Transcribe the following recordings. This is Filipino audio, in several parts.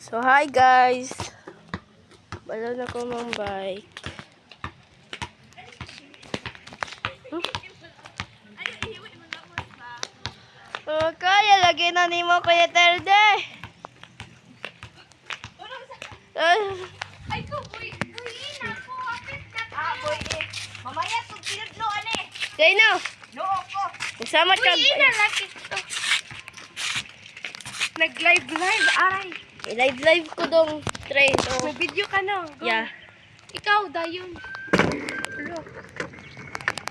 So, hi guys. Balon ako ng bike. Oh, kaya lagi na ni mo Kuya Terde. Ay ko, boy. Ina ko. Apit ka. Boy. Mamaya itong pinudlo, ane. Dino, Noo ko. magsama ka. Boy, ina, lakit to. Nag-live, aray. I-live ko dong tray. So, May video ka na. Go. yeah. Ikaw, dayon. Look.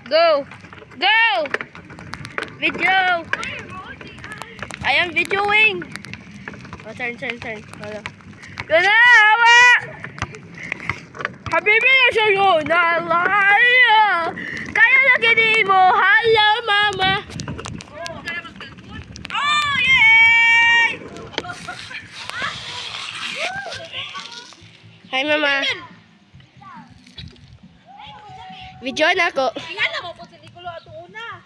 Go! Go! Video! I am videoing! Oh, turn. Wala. Gana! Hawa! Habibi na sa'yo! Nalaya! Kaya lagi di mo! Hello, mama! Oh, yay! Hi, mama! Video na ako. Tingala mo po sa Nicolo ato una.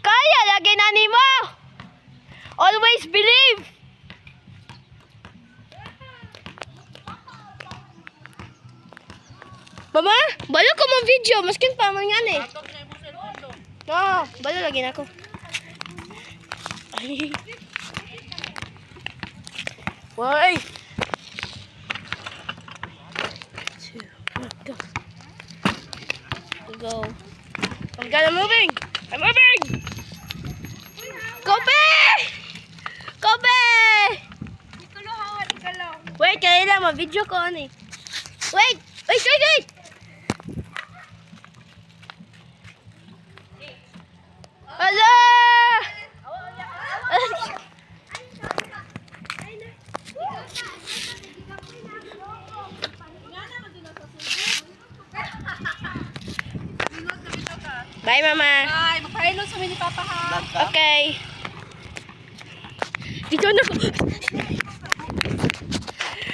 Kaya lagi na ni mo! Always believe! Mama, balo ko mo video. Maskin pa man yan eh. No, balo lagi na ako. Ay. Why? Go. I'm gonna moving. I'm moving. Kobe! Kobe! Nicolo, hawa, Nicolo. Wait, kaya lang ma-video ko ano eh. Wait! Hala! Bye, mama. Ay, magpailo sa ni Papa ha. Okay. Video na ko.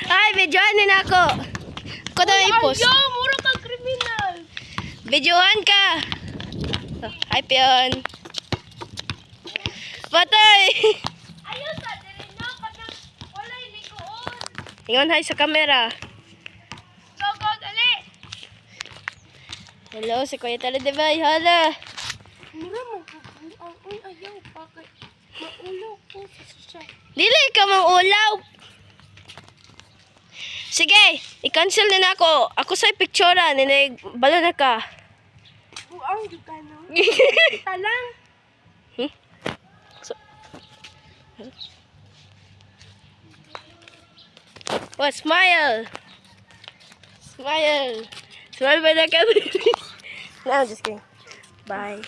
Ay, videohan na ako. Ako daw i-post. Ayaw, mura kang kriminal. Videohan ka. Oh, hi, Pion. Patay. Ayaw sa dili na kadang wala ni koon. Ingon hi sa camera. Go, dali. Hello, si Kuya Tala Debay. Hala. Mura mo ko. Ay, ayaw pa kay maulo ko sa siya. Dili ka maulaw. Sige, i-cancel din ako. Ako sa'y picturean. Balo na ka. Buang di ka no. Talang. What? Smile. Smile. Smile by the camera. No, I'm just kidding. Bye.